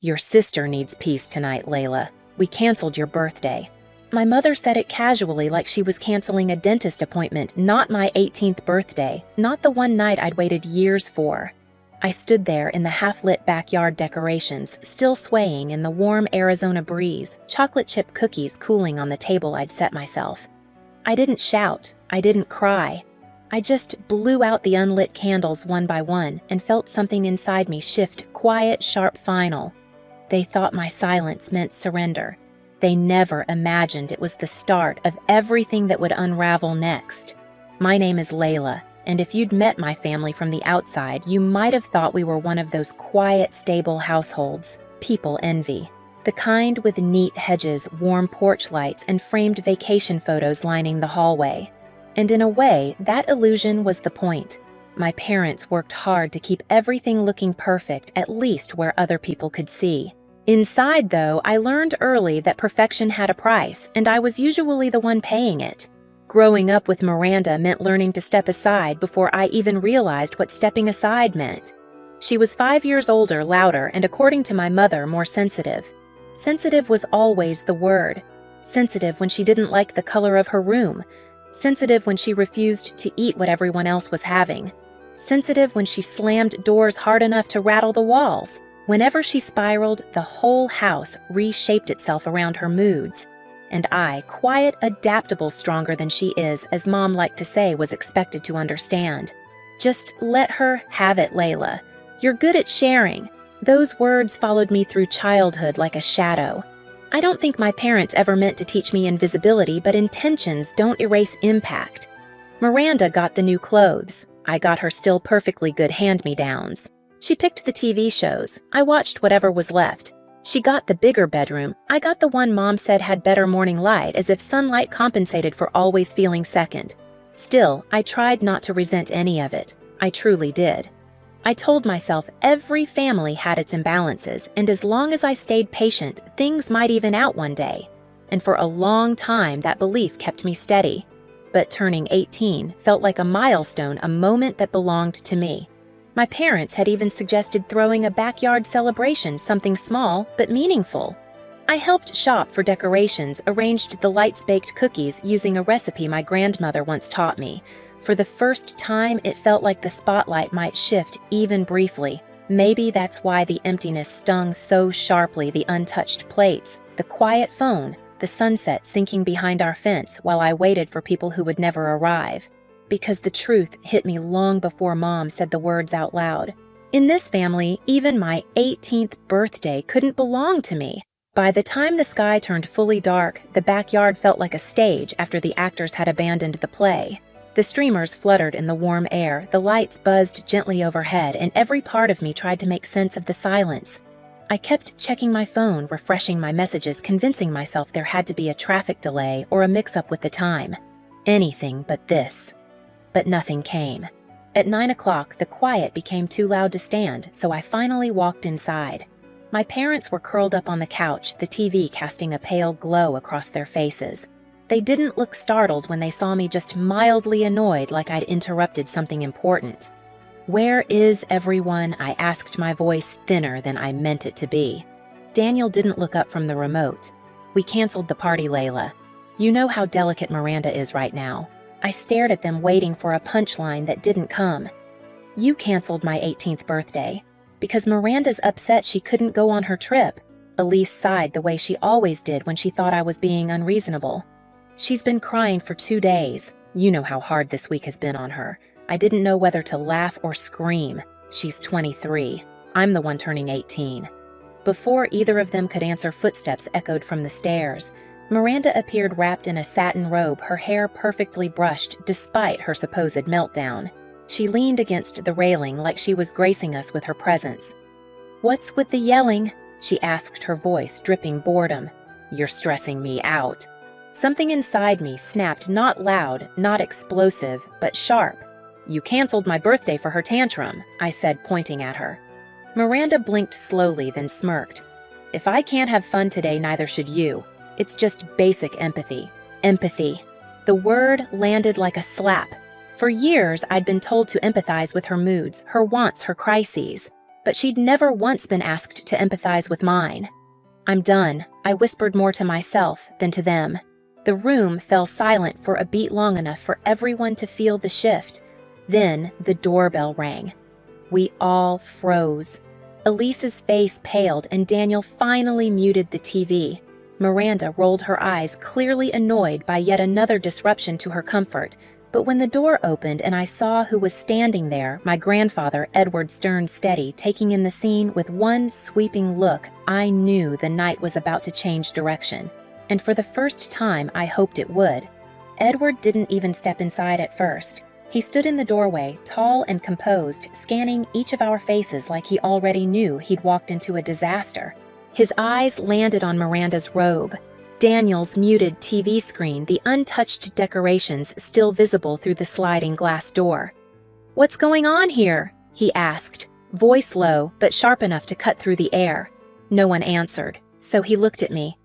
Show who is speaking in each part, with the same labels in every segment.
Speaker 1: "Your sister needs peace tonight, Layla. We canceled your birthday." My mother said it casually, like she was canceling a dentist appointment, not my 18th birthday, not the one night I'd waited years for. I stood there in the half-lit backyard decorations, still swaying in the warm Arizona breeze, chocolate chip cookies cooling on the table I'd set myself. I didn't shout. I didn't cry. I just blew out the unlit candles one by one and felt something inside me shift, quiet, sharp, final. They thought my silence meant surrender. They never imagined it was the start of everything that would unravel next. My name is Layla, and if you'd met my family from the outside, you might have thought we were one of those quiet, stable households people envy. The kind with neat hedges, warm porch lights, and framed vacation photos lining the hallway. And in a way, that illusion was the point. My parents worked hard to keep everything looking perfect, at least where other people could see. Inside, though, I learned early that perfection had a price, and I was usually the one paying it. Growing up with Miranda meant learning to step aside before I even realized what stepping aside meant. She was 5 years older, louder, and according to my mother, more sensitive. Sensitive was always the word. Sensitive when she didn't like the color of her room. Sensitive when she refused to eat what everyone else was having. Sensitive when she slammed doors hard enough to rattle the walls. Whenever she spiraled, the whole house reshaped itself around her moods. And I, quiet, adaptable, stronger than she is, as Mom liked to say, was expected to understand. Just let her have it, Layla. You're good at sharing. Those words followed me through childhood like a shadow. I don't think my parents ever meant to teach me invisibility, but intentions don't erase impact. Miranda got the new clothes. I got her still perfectly good hand-me-downs. She picked the TV shows. I watched whatever was left. She got the bigger bedroom. I got the one Mom said had better morning light, as if sunlight compensated for always feeling second. Still, I tried not to resent any of it. I truly did. I told myself every family had its imbalances, and as long as I stayed patient, things might even out one day. And for a long time, that belief kept me steady. But turning 18 felt like a milestone, a moment that belonged to me. My parents had even suggested throwing a backyard celebration, something small but meaningful. I helped shop for decorations, arranged the lights-baked cookies using a recipe my grandmother once taught me. For the first time, it felt like the spotlight might shift, even briefly. Maybe that's why the emptiness stung so sharply, the untouched plates, the quiet phone, the sunset sinking behind our fence while I waited for people who would never arrive. Because the truth hit me long before Mom said the words out loud. In this family, even my 18th birthday couldn't belong to me. By the time the sky turned fully dark, the backyard felt like a stage after the actors had abandoned the play. The streamers fluttered in the warm air, the lights buzzed gently overhead, and every part of me tried to make sense of the silence. I kept checking my phone, refreshing my messages, convincing myself there had to be a traffic delay or a mix-up with the time. Anything but this. But nothing came. At 9 o'clock, the quiet became too loud to stand, so I finally walked inside. My parents were curled up on the couch, the TV casting a pale glow across their faces. They didn't look startled when they saw me, just mildly annoyed, like I'd interrupted something important. "Where is everyone?" I asked, my voice thinner than I meant it to be. Daniel didn't look up from the remote. "We canceled the party, Layla. You know how delicate Miranda is right now." I stared at them, waiting for a punchline that didn't come. "You canceled my 18th birthday. Because Miranda's upset she couldn't go on her trip." Elise sighed the way she always did when she thought I was being unreasonable. "She's been crying for 2 days. You know how hard this week has been on her. I didn't know whether to laugh or scream. She's 23. I'm the one turning 18. Before either of them could answer, footsteps echoed from the stairs. Miranda appeared wrapped in a satin robe, her hair perfectly brushed despite her supposed meltdown. She leaned against the railing like she was gracing us with her presence. "What's with the yelling?" she asked, her voice dripping boredom. "You're stressing me out." Something inside me snapped, not loud, not explosive, but sharp. "You canceled my birthday for her tantrum," I said, pointing at her. Miranda blinked slowly, then smirked. "If I can't have fun today, neither should you. It's just basic empathy." Empathy. The word landed like a slap. For years, I'd been told to empathize with her moods, her wants, her crises. but she'd never once been asked to empathize with mine. "I'm done," I whispered more to myself than to them. The room fell silent for a beat long enough for everyone to feel the shift. Then the doorbell rang. We all froze. Elise's face paled and Daniel finally muted the TV. Miranda rolled her eyes, clearly annoyed by yet another disruption to her comfort. But when the door opened and I saw who was standing there, my grandfather, Edward Stern steady, taking in the scene with one sweeping look, I knew the night was about to change direction. And for the first time, I hoped it would. Edward didn't even step inside at first. He stood in the doorway, tall and composed, scanning each of our faces like he already knew he'd walked into a disaster. His eyes landed on Miranda's robe, Daniel's muted TV screen, the untouched decorations still visible through the sliding glass door. "What's going on here?" he asked, voice low but sharp enough to cut through the air. No one answered, so he looked at me.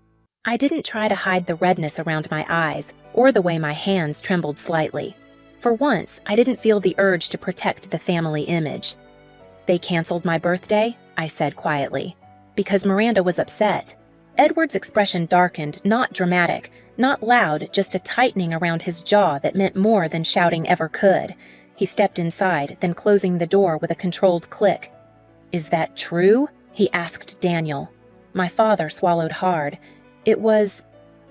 Speaker 1: I didn't try to hide the redness around my eyes or the way my hands trembled slightly. For once, I didn't feel the urge to protect the family image. "They canceled my birthday," I said quietly, because Miranda was upset. Edward's expression darkened, not dramatic, not loud, just a tightening around his jaw that meant more than shouting ever could. He stepped inside, then closing the door with a controlled click. "Is that true?" he asked Daniel. My father swallowed hard. "It was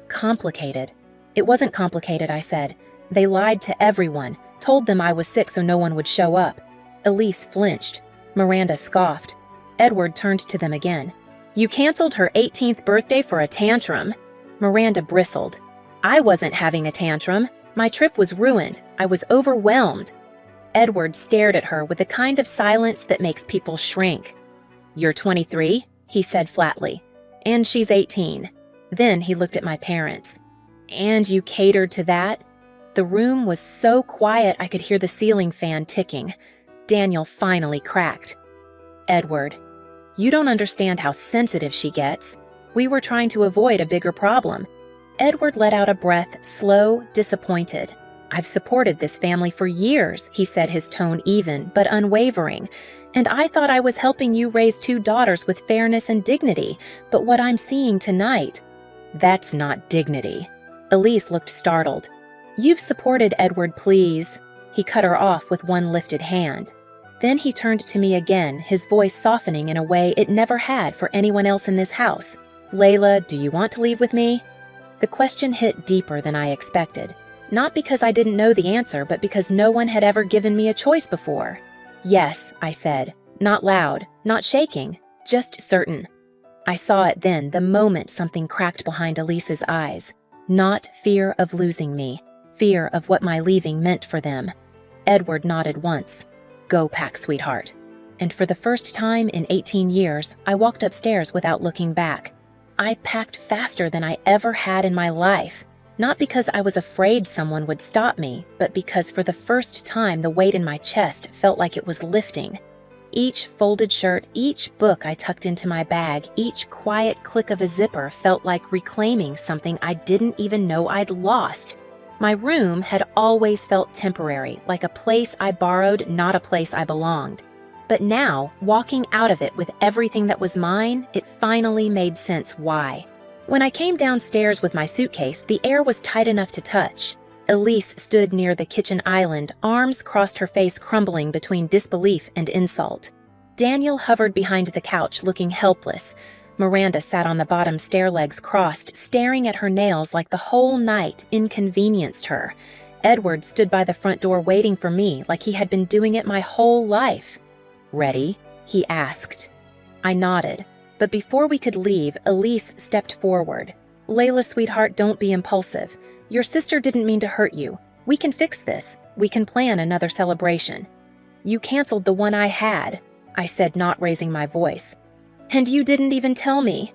Speaker 1: complicated." "It wasn't complicated," I said. "They lied to everyone, told them I was sick so no one would show up." Elise flinched. Miranda scoffed. Edward turned to them again. "You canceled her 18th birthday for a tantrum." Miranda bristled. "I wasn't having a tantrum. My trip was ruined. I was overwhelmed." Edward stared at her with the kind of silence that makes people shrink. "You're 23, he said flatly. "And she's 18. Then he looked at my parents. "And you catered to that?" The room was so quiet I could hear the ceiling fan ticking. Daniel finally cracked. "Edward, you don't understand how sensitive she gets. We were trying to avoid a bigger problem." Edward let out a breath, slow, disappointed. "I've supported this family for years," he said, his tone even, but unwavering. "And I thought I was helping you raise 2 daughters with fairness and dignity, but what I'm seeing tonight—" "That's not dignity." Elise looked startled. "You've supported Edward, please." He cut her off with one lifted hand. Then he turned to me again, his voice softening in a way it never had for anyone else in this house. "Layla, do you want to leave with me?" The question hit deeper than I expected. Not because I didn't know the answer, but because no one had ever given me a choice before. "Yes," I said, not loud, not shaking, just certain. I saw it then, the moment something cracked behind Elise's eyes. Not fear of losing me, fear of what my leaving meant for them. Edward nodded once. "Go pack, sweetheart." And for the first time in 18 years, I walked upstairs without looking back. I packed faster than I ever had in my life. Not because I was afraid someone would stop me, but because for the first time the weight in my chest felt like it was lifting. Each folded shirt, each book I tucked into my bag, each quiet click of a zipper felt like reclaiming something I didn't even know I'd lost. My room had always felt temporary, like a place I borrowed, not a place I belonged. But now, walking out of it with everything that was mine, it finally made sense why. When I came downstairs with my suitcase, the air was tight enough to touch. Elise stood near the kitchen island, arms crossed, her face crumbling between disbelief and insult. Daniel hovered behind the couch, looking helpless. Miranda sat on the bottom stair, legs crossed, staring at her nails like the whole night inconvenienced her. Edward stood by the front door waiting for me like he had been doing it my whole life. "Ready?" he asked. I nodded, but before we could leave, Elise stepped forward. "Layla, sweetheart, don't be impulsive. Your sister didn't mean to hurt you. We can fix this. We can plan another celebration." "You canceled the one I had," I said, not raising my voice. "And you didn't even tell me."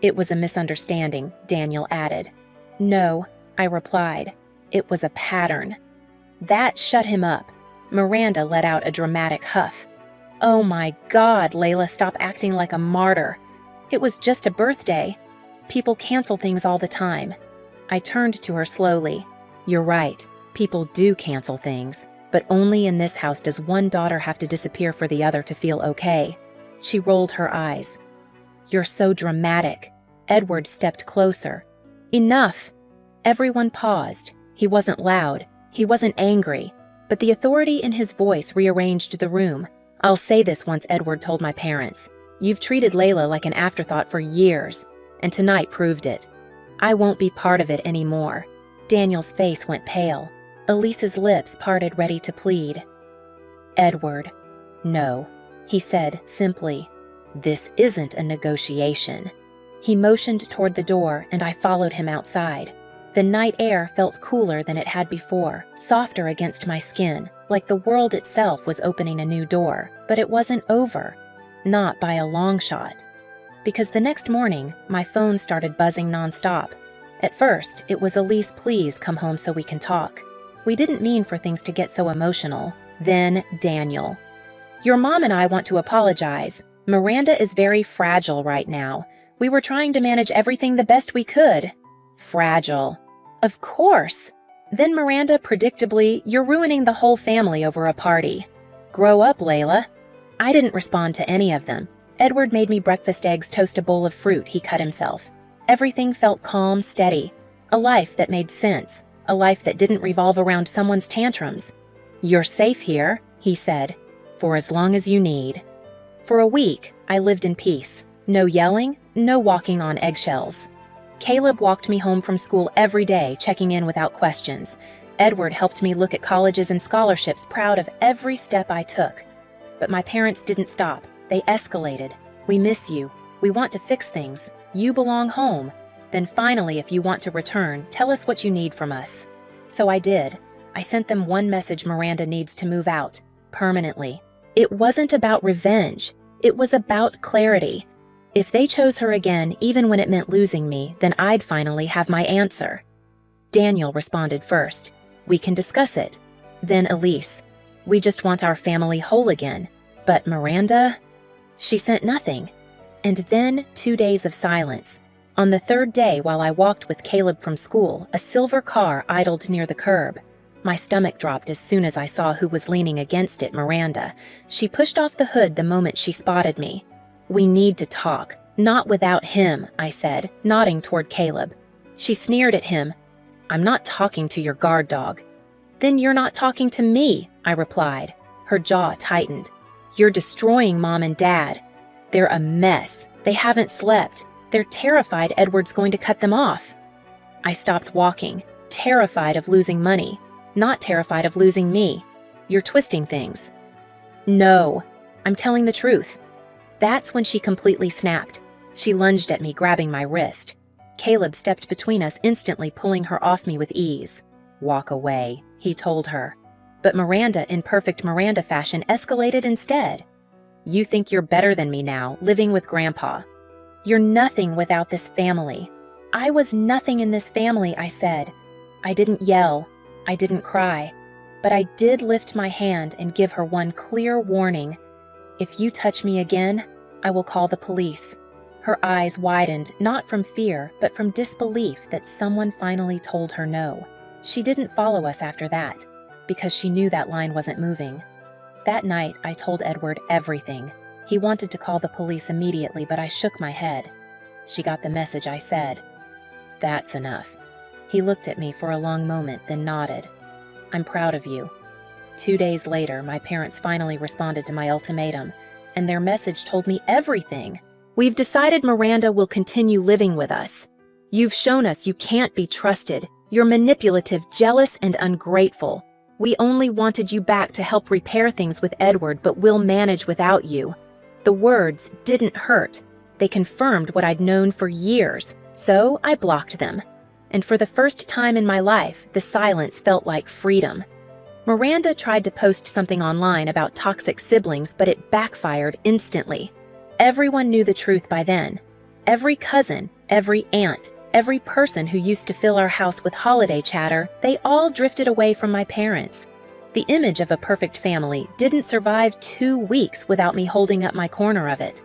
Speaker 1: "It was a misunderstanding," Daniel added. "No," I replied. "It was a pattern." That shut him up. Miranda let out a dramatic huff. "Oh my God, Layla, stop acting like a martyr. It was just a birthday. People cancel things all the time." I turned to her slowly. "You're right. People do cancel things. But only in this house does one daughter have to disappear for the other to feel okay." She rolled her eyes. "You're so dramatic." Edward stepped closer. "Enough!" Everyone paused. He wasn't loud. He wasn't angry. But the authority in his voice rearranged the room. "I'll say this once," Edward told my parents. "You've treated Layla like an afterthought for years, and tonight proved it. I won't be part of it anymore." Daniel's face went pale. Elise's lips parted, ready to plead. "Edward, no," he said simply. "This isn't a negotiation." He motioned toward the door, and I followed him outside. The night air felt cooler than it had before, softer against my skin, like the world itself was opening a new door. But it wasn't over. Not by a long shot. Because the next morning, my phone started buzzing nonstop. At first, it was Elise, "Please come home so we can talk." We didn't mean for things to get so emotional. Then Daniel. "Your mom and I want to apologize. Miranda is very fragile right now. We were trying to manage everything the best we could." Fragile. Of course. Then Miranda, predictably, "You're ruining the whole family over a party. Grow up, Layla." I didn't respond to any of them. Edward made me breakfast eggs, toast, a bowl of fruit he cut himself. Everything felt calm, steady. A life that made sense. A life that didn't revolve around someone's tantrums. "You're safe here," he said, "for as long as you need." For a week, I lived in peace. No yelling, no walking on eggshells. Caleb walked me home from school every day, checking in without questions. Edward helped me look at colleges and scholarships, proud of every step I took. But my parents didn't stop. They escalated. "We miss you. We want to fix things. You belong home. Then finally, if you want to return, tell us what you need from us." So I did. I sent them one message: Miranda needs to move out. Permanently. It wasn't about revenge. It was about clarity. If they chose her again, even when it meant losing me, then I'd finally have my answer. Daniel responded first. "We can discuss it." Then Elise. "We just want our family whole again." But Miranda? She sent nothing. And then 2 days of silence. On the third day, while I walked with Caleb from school, a silver car idled near the curb. My stomach dropped as soon as I saw who was leaning against it: Miranda. She pushed off the hood the moment she spotted me. "We need to talk. Not without him," I said, nodding toward Caleb. She sneered at him. "I'm not talking to your guard dog." "Then you're not talking to me," I replied. Her jaw tightened. "You're destroying Mom and Dad. They're a mess. They haven't slept. They're terrified Edward's going to cut them off." I stopped walking, terrified of losing money, not terrified of losing me. "You're twisting things." "No, I'm telling the truth." That's when she completely snapped. She lunged at me, grabbing my wrist. Caleb stepped between us, instantly pulling her off me with ease. "Walk away," he told her. But Miranda, in perfect Miranda fashion, escalated instead. "You think you're better than me now, living with Grandpa. You're nothing without this family." "I was nothing in this family," I said. I didn't yell. I didn't cry. But I did lift my hand and give her one clear warning. "If you touch me again, I will call the police." Her eyes widened, not from fear, but from disbelief that someone finally told her no. She didn't follow us after that, because she knew that line wasn't moving. That night, I told Edward everything. He wanted to call the police immediately, but I shook my head. "She got the message," I said. "That's enough." He looked at me for a long moment, then nodded. "I'm proud of you." 2 days later, my parents finally responded to my ultimatum, and their message told me everything. "We've decided Miranda will continue living with us. You've shown us you can't be trusted. You're manipulative, jealous, and ungrateful. We only wanted you back to help repair things with Edward, but we'll manage without you." The words didn't hurt. They confirmed what I'd known for years, so I blocked them. And for the first time in my life, the silence felt like freedom. Miranda tried to post something online about toxic siblings, but it backfired instantly. Everyone knew the truth by then. Every cousin, every aunt, every person who used to fill our house with holiday chatter, they all drifted away from my parents. The image of a perfect family didn't survive 2 weeks without me holding up my corner of it.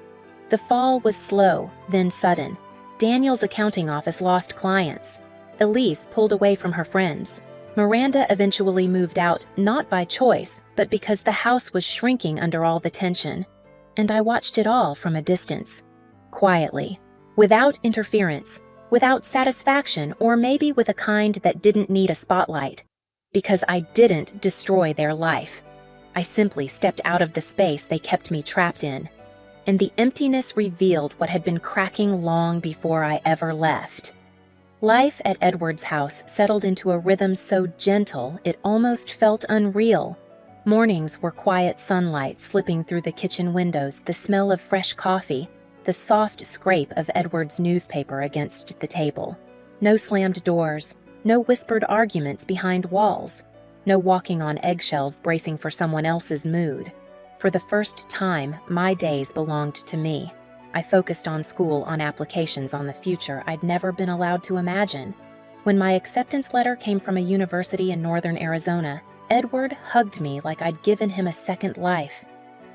Speaker 1: The fall was slow, then sudden. Daniel's accounting office lost clients. Elise pulled away from her friends. Miranda eventually moved out, not by choice, but because the house was shrinking under all the tension. and I watched it all from a distance, quietly, without interference, without satisfaction, or maybe with a kind that didn't need a spotlight, because I didn't destroy their life. I simply stepped out of the space they kept me trapped in, and the emptiness revealed what had been cracking long before I ever left. Life at Edward's house settled into a rhythm so gentle it almost felt unreal. Mornings were quiet sunlight slipping through the kitchen windows, the smell of fresh coffee, the soft scrape of Edward's newspaper against the table. No slammed doors, no whispered arguments behind walls, no walking on eggshells bracing for someone else's mood. For the first time, my days belonged to me. I focused on school, on applications, on the future I'd never been allowed to imagine. When my acceptance letter came from a university in northern Arizona, Edward hugged me like I'd given him a second life.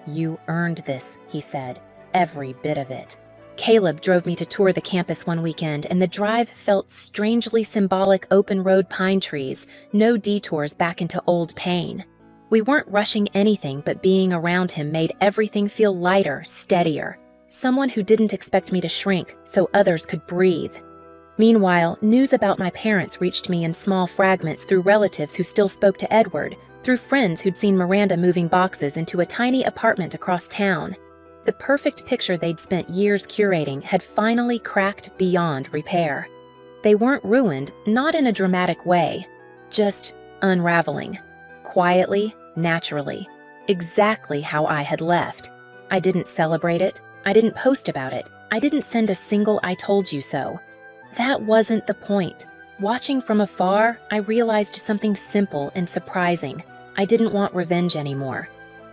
Speaker 1: "You earned this," he said, "every bit of it." Caleb drove me to tour the campus one weekend, and the drive felt strangely symbolic: open road pine trees, no detours back into old pain. We weren't rushing anything, but being around him made everything feel lighter, steadier. Someone who didn't expect me to shrink so others could breathe. Meanwhile, news about my parents reached me in small fragments through relatives who still spoke to Edward, through friends who'd seen Miranda moving boxes into a tiny apartment across town. The perfect picture they'd spent years curating had finally cracked beyond repair. They weren't ruined, not in a dramatic way, just unraveling. Quietly, naturally, exactly how I had left. I didn't celebrate it. I didn't post about it. I didn't send a single "I told you so." That wasn't the point. Watching from afar, I realized something simple and surprising. I didn't want revenge anymore.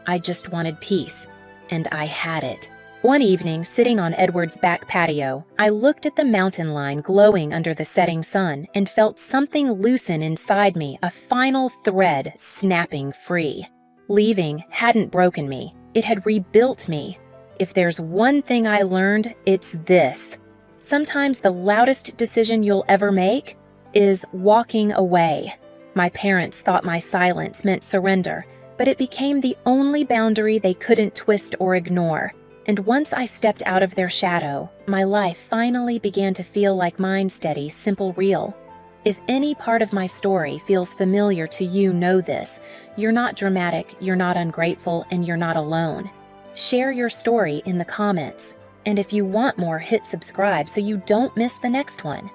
Speaker 1: I just wanted peace, and I had it. One evening, sitting on Edward's back patio, I looked at the mountain line glowing under the setting sun and felt something loosen inside me, a final thread snapping free. Leaving hadn't broken me. It had rebuilt me. If there's one thing I learned, it's this. Sometimes the loudest decision you'll ever make is walking away. My parents thought my silence meant surrender, but it became the only boundary they couldn't twist or ignore. And once I stepped out of their shadow, my life finally began to feel like mine: steady, simple, real. If any part of my story feels familiar to you, know this. You're not dramatic, you're not ungrateful, and you're not alone. Share your story in the comments. And if you want more, hit subscribe so you don't miss the next one.